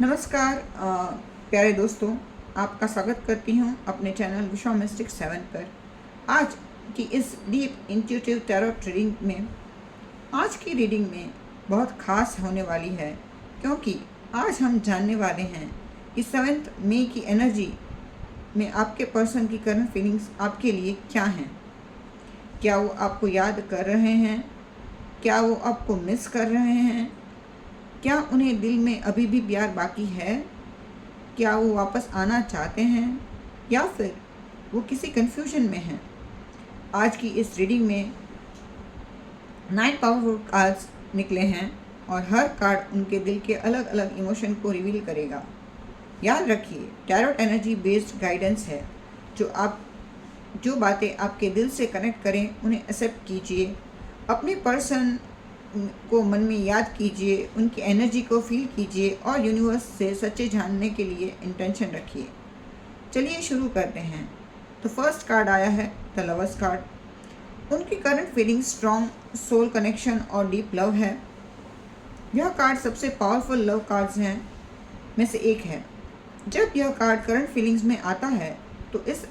नमस्कार प्यारे दोस्तों, आपका स्वागत करती हूँ अपने चैनल विश्वा मिस्टिक 7 पर। आज की इस डीप इंट्यूटिव टैरोट रीडिंग में, आज की रीडिंग में बहुत ख़ास होने वाली है, क्योंकि आज हम जानने वाले हैं कि 7 मई की एनर्जी में आपके पर्सन की करंट फीलिंग्स आपके लिए क्या हैं। क्या वो आपको याद कर रहे हैं? क्या वो आपको मिस कर रहे हैं? क्या उन्हें दिल में अभी भी प्यार बाकी है? क्या वो वापस आना चाहते हैं या फिर वो किसी कंफ्यूजन में हैं? आज की इस रीडिंग में 9 पावरफुल कार्ड्स निकले हैं और हर कार्ड उनके दिल के अलग अलग इमोशन को रिवील करेगा। याद रखिए, टैरोट एनर्जी बेस्ड गाइडेंस है। जो बातें आपके दिल से कनेक्ट करें उन्हें एक्सेप्ट कीजिए। अपने पर्सन को मन में याद कीजिए, उनकी एनर्जी को फील कीजिए और यूनिवर्स से सच्चे जानने के लिए इंटेंशन रखिए। चलिए शुरू करते हैं। तो फर्स्ट कार्ड आया है द लवर्स कार्ड। उनकी current feeling strong soul connection और डीप लव है। यह कार्ड सबसे पावरफुल लव कार्ड्स हैं में से एक है। जब यह कार्ड करंट फीलिंग्स में आता है तो इस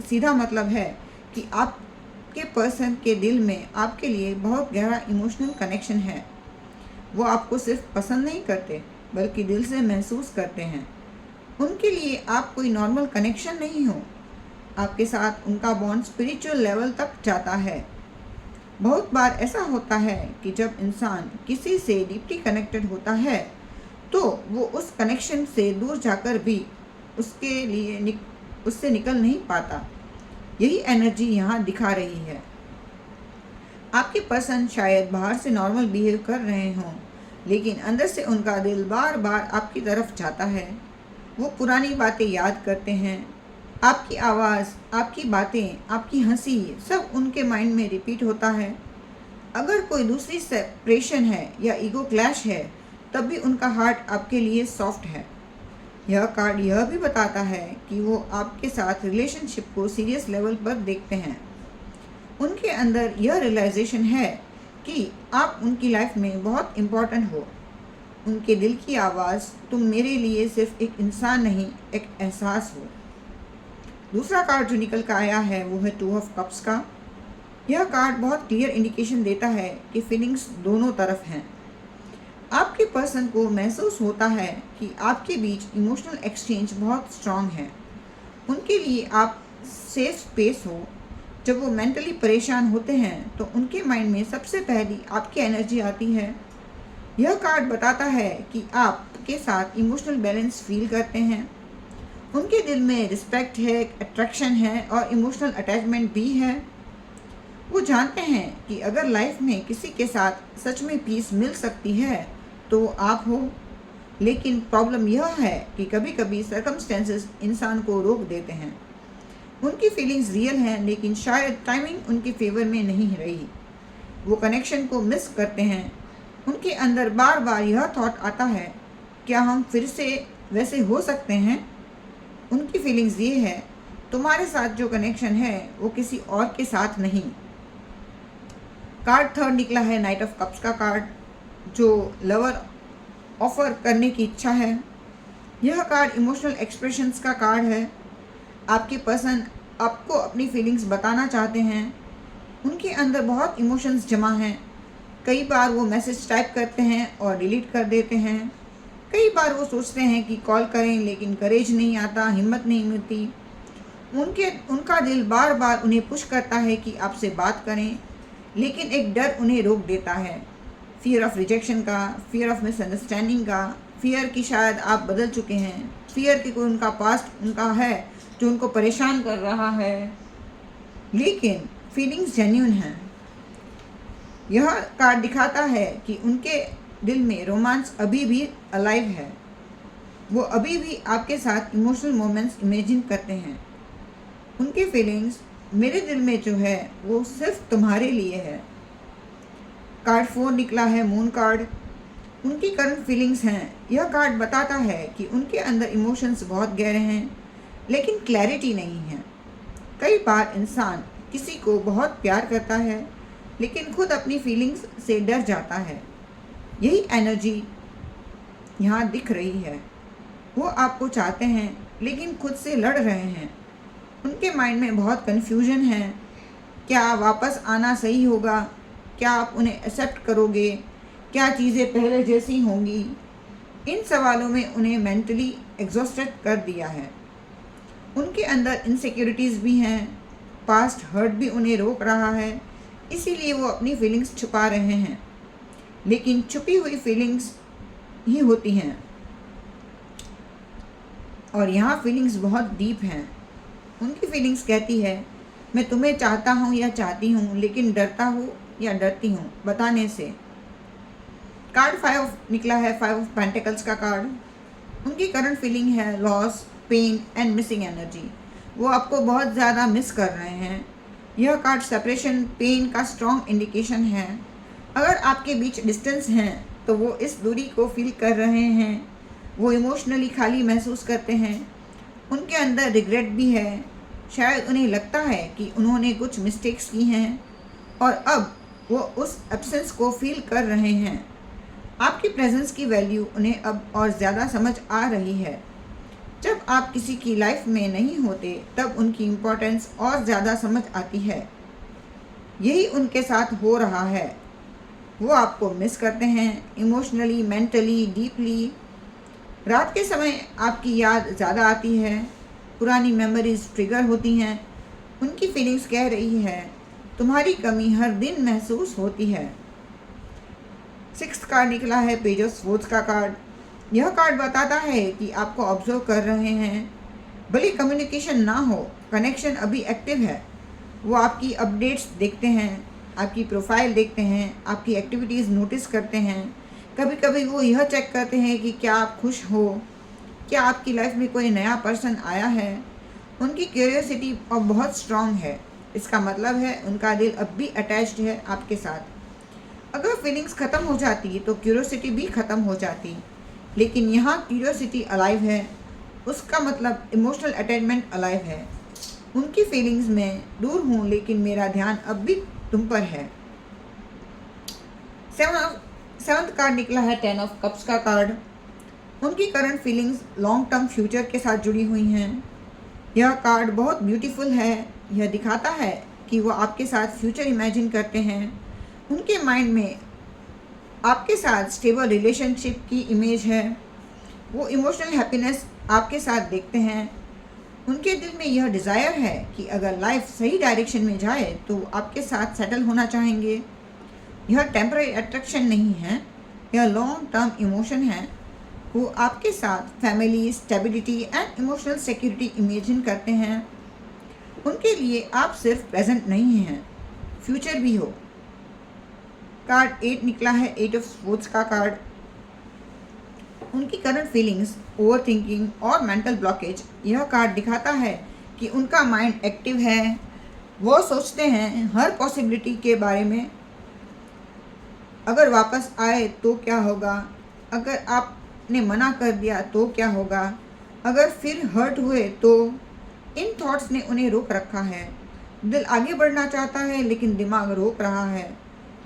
सीधा मतलब है कि आपके पर्सन के दिल में आपके लिए बहुत गहरा इमोशनल कनेक्शन है। वो आपको सिर्फ पसंद नहीं करते बल्कि दिल से महसूस करते हैं। उनके लिए आप कोई नॉर्मल कनेक्शन नहीं हो। आपके साथ उनका बॉन्ड स्पिरिचुअल लेवल तक जाता है। बहुत बार ऐसा होता है कि जब इंसान किसी से डीपली कनेक्टेड होता है तो वो उस कनेक्शन से दूर जाकर भी उससे निकल नहीं पाता। यही एनर्जी यहाँ दिखा रही है। आपके पर्सन शायद बाहर से नॉर्मल बिहेव कर रहे हों, लेकिन अंदर से उनका दिल बार बार आपकी तरफ जाता है। वो पुरानी बातें याद करते हैं। आपकी आवाज़, आपकी बातें, आपकी हंसी सब उनके माइंड में रिपीट होता है। अगर कोई दूसरी सेपरेशन है या ईगो क्लैश है तब भी उनका हार्ट आपके लिए सॉफ्ट है। यह कार्ड यह भी बताता है कि वो आपके साथ रिलेशनशिप को सीरियस लेवल पर देखते हैं। उनके अंदर यह रियलाइजेशन है कि आप उनकी लाइफ में बहुत इम्पोर्टेंट हो। उनके दिल की आवाज़, तुम मेरे लिए सिर्फ एक इंसान नहीं, एक एहसास हो। दूसरा कार्ड जो निकल कर आया है वो है 2 ऑफ कप्स का। यह कार्ड बहुत क्लियर इंडिकेशन देता है कि फीलिंग्स दोनों तरफ हैं। आपके पर्सन को महसूस होता है कि आपके बीच इमोशनल एक्सचेंज बहुत स्ट्रांग है। उनके लिए आप सेफ स्पेस हो। जब वो मेंटली परेशान होते हैं तो उनके माइंड में सबसे पहली आपकी एनर्जी आती है। यह कार्ड बताता है कि आपके साथ इमोशनल बैलेंस फील करते हैं। उनके दिल में रिस्पेक्ट है, अट्रैक्शन है और इमोशनल अटैचमेंट भी है। वो जानते हैं कि अगर लाइफ में किसी के साथ सच में पीस मिल सकती है तो आप हो। लेकिन प्रॉब्लम यह है कि कभी कभी सर्कमस्टेंसेस इंसान को रोक देते हैं। उनकी फीलिंग्स रियल हैं, लेकिन शायद टाइमिंग उनके फेवर में नहीं रही। वो कनेक्शन को मिस करते हैं। उनके अंदर बार बार यह थॉट आता है, क्या हम फिर से वैसे हो सकते हैं? उनकी फीलिंग्स ये है, तुम्हारे साथ जो कनेक्शन है वो किसी और के साथ नहीं। कार्ड थर्ड निकला है नाइट ऑफ कप्स का कार्ड, जो लवर ऑफर करने की इच्छा है। यह कार्ड इमोशनल एक्सप्रेशंस का कार्ड है। आपके पर्सन आपको अपनी फीलिंग्स बताना चाहते हैं। उनके अंदर बहुत इमोशंस जमा हैं। कई बार वो मैसेज टाइप करते हैं और डिलीट कर देते हैं। कई बार वो सोचते हैं कि कॉल करें, लेकिन करेज नहीं आता, हिम्मत नहीं मिलती। उनका दिल बार बार उन्हें पुश करता है कि आपसे बात करें, लेकिन एक डर उन्हें रोक देता है। फियर ऑफ रिजेक्शन का, फियर ऑफ मिसअंडरस्टैंडिंग का, फियर कि शायद आप बदल चुके हैं, फियर कि कोई उनका पास्ट उनका है जो उनको परेशान कर रहा है। लेकिन फीलिंग्स जेन्युइन हैं। यह कार्ड दिखाता है कि उनके दिल में रोमांस अभी भी अलाइव है। वो अभी भी आपके साथ इमोशनल मोमेंट्स इमेजिन करते हैं। उनकी फीलिंग्स, मेरे दिल में जो है वो सिर्फ तुम्हारे लिए है। कार्ड 4 निकला है मून कार्ड। उनकी करंट फीलिंग्स हैं। यह कार्ड बताता है कि उनके अंदर इमोशंस बहुत गहरे हैं, लेकिन क्लैरिटी नहीं है। कई बार इंसान किसी को बहुत प्यार करता है, लेकिन खुद अपनी फीलिंग्स से डर जाता है। यही एनर्जी यहाँ दिख रही है। वो आपको चाहते हैं लेकिन खुद से लड़ रहे हैं। उनके माइंड में बहुत कन्फ्यूजन है। क्या वापस आना सही होगा? क्या आप उन्हें एक्सेप्ट करोगे? क्या चीज़ें पहले जैसी होंगी? इन सवालों में उन्हें मेंटली एग्जॉस्टेड कर दिया है। उनके अंदर इनसिक्योरिटीज़ भी हैं, पास्ट हर्ट भी उन्हें रोक रहा है, इसीलिए वो अपनी फीलिंग्स छुपा रहे हैं। लेकिन छुपी हुई फीलिंग्स ही होती हैं और यहाँ फीलिंग्स बहुत डीप हैं। उनकी फीलिंग्स कहती है, मैं तुम्हें चाहता हूँ या चाहती हूँ, लेकिन डरता हूँ या डरती हूँ बताने से। कार्ड 5 निकला है, 5 ऑफ पेंटिकल्स का कार्ड। उनकी करंट फीलिंग है loss, pain and missing energy. वो आपको बहुत ज़्यादा मिस कर रहे हैं। यह कार्ड सेपरेशन, पेन का स्ट्रॉन्ग इंडिकेशन है। अगर आपके बीच डिस्टेंस है तो वो इस दूरी को फील कर रहे हैं। वो इमोशनली खाली महसूस करते हैं। उनके अंदर रिग्रेट भी है। शायद उन्हें लगता है कि उन्होंने कुछ मिस्टेक्स की हैं और अब वो उस एब्सेंस को फील कर रहे हैं। आपकी प्रेजेंस की वैल्यू उन्हें अब और ज़्यादा समझ आ रही है। जब आप किसी की लाइफ में नहीं होते तब उनकी इम्पोर्टेंस और ज़्यादा समझ आती है। यही उनके साथ हो रहा है। वो आपको मिस करते हैं इमोशनली, मेंटली, डीपली। रात के समय आपकी याद ज़्यादा आती है, पुरानी मेमोरीज ट्रिगर होती हैं। उनकी फीलिंग्स कह रही है, तुम्हारी कमी हर दिन महसूस होती है। 6th कार्ड निकला है, पेज ऑफ स्वॉर्ड्स का कार्ड। यह कार्ड बताता है कि आपको ऑब्जर्व कर रहे हैं। भले कम्युनिकेशन ना हो, कनेक्शन अभी एक्टिव है। वो आपकी अपडेट्स देखते हैं, आपकी प्रोफाइल देखते हैं, आपकी एक्टिविटीज़ नोटिस करते हैं। कभी कभी वो यह चेक करते हैं कि क्या आप खुश हो, क्या आपकी लाइफ में कोई नया पर्सन आया है। उनकी क्यूरियोसिटी अब बहुत स्ट्रांग है। इसका मतलब है उनका दिल अब भी अटैच्ड है आपके साथ। अगर फीलिंग्स ख़त्म हो जाती तो क्यूरियोसिटी भी ख़त्म हो जाती, लेकिन यहाँ क्यूरियोसिटी अलाइव है। उसका मतलब इमोशनल अटैचमेंट अलाइव है। उनकी फीलिंग्स में दूर हूँ लेकिन मेरा ध्यान अब भी तुम पर है। 7th कार्ड निकला है, 10 ऑफ कप्स का कार्ड। उनकी current feelings long term future के साथ जुड़ी हुई हैं। यह कार्ड बहुत ब्यूटीफुल है। यह दिखाता है कि वो आपके साथ फ्यूचर इमेजिन करते हैं। उनके माइंड में आपके साथ स्टेबल रिलेशनशिप की इमेज है। वो इमोशनल हैप्पीनेस आपके साथ देखते हैं। उनके दिल में यह डिज़ायर है कि अगर लाइफ सही डायरेक्शन में जाए तो वो आपके साथ सेटल होना चाहेंगे। यह टेम्पररी अट्रैक्शन नहीं है, यह लॉन्ग टर्म इमोशन है। वो आपके साथ family, stability and emotional security imagine करते हैं। उनके लिए आप सिर्फ प्रेजेंट नहीं हैं, फ्यूचर भी हो। कार्ड 8 निकला है, 8 ऑफ स्वॉर्ड्स का कार्ड। उनकी करंट फीलिंग्स, ओवर थिंकिंग और मेंटल ब्लॉकेज। यह कार्ड दिखाता है कि उनका माइंड एक्टिव है। वो सोचते हैं हर पॉसिबिलिटी के बारे में। अगर वापस आए तो क्या होगा, अगर आपने मना कर दिया तो क्या होगा, अगर फिर हर्ट हुए तो। इन थॉट्स ने उन्हें रोक रखा है। दिल आगे बढ़ना चाहता है लेकिन दिमाग रोक रहा है।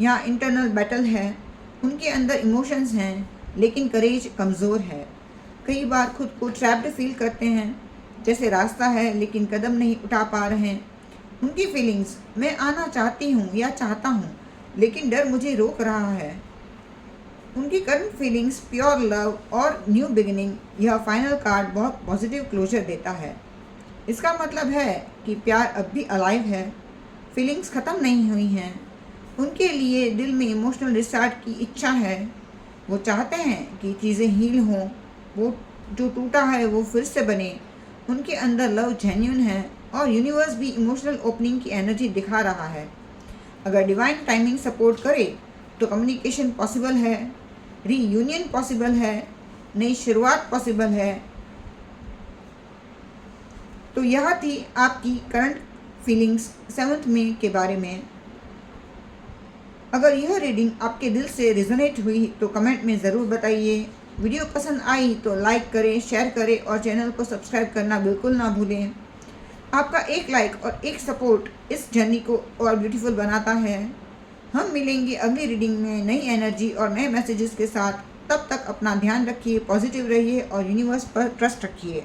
यहाँ इंटरनल बैटल है। उनके अंदर इमोशंस हैं लेकिन करेज कमज़ोर है। कई बार खुद को ट्रैप्ड फील करते हैं, जैसे रास्ता है लेकिन कदम नहीं उठा पा रहे हैं। उनकी फीलिंग्स, मैं आना चाहती हूँ या चाहता हूँ लेकिन डर मुझे रोक रहा है। उनकी करंट फीलिंग्स, प्योर लव और न्यू बिगिनिंग। यह फाइनल कार्ड बहुत पॉजिटिव क्लोजर देता है। इसका मतलब है कि प्यार अब भी अलाइव है, फीलिंग्स ख़त्म नहीं हुई हैं। उनके लिए दिल में इमोशनल रिस्टार्ट की इच्छा है। वो चाहते हैं कि चीज़ें हील हों, वो जो टूटा है वो फिर से बने। उनके अंदर लव जेन्युइन है और यूनिवर्स भी इमोशनल ओपनिंग की एनर्जी दिखा रहा है। अगर डिवाइन टाइमिंग सपोर्ट करे तो कम्युनिकेशन पॉसिबल है, रीयूनियन पॉसिबल है, नई शुरुआत पॉसिबल है। तो यह थी आपकी करंट फीलिंग्स 7th में के बारे में। अगर यह रीडिंग आपके दिल से रिजोनेट हुई तो कमेंट में ज़रूर बताइए। वीडियो पसंद आई तो लाइक करें, शेयर करें और चैनल को सब्सक्राइब करना बिल्कुल ना भूलें। आपका एक लाइक और एक सपोर्ट इस जर्नी को और ब्यूटीफुल बनाता है। हम मिलेंगे अगली रीडिंग में नई एनर्जी और नए मैसेजेस के साथ। तब तक अपना ध्यान रखिए, पॉजिटिव रहिए और यूनिवर्स पर ट्रस्ट रखिए।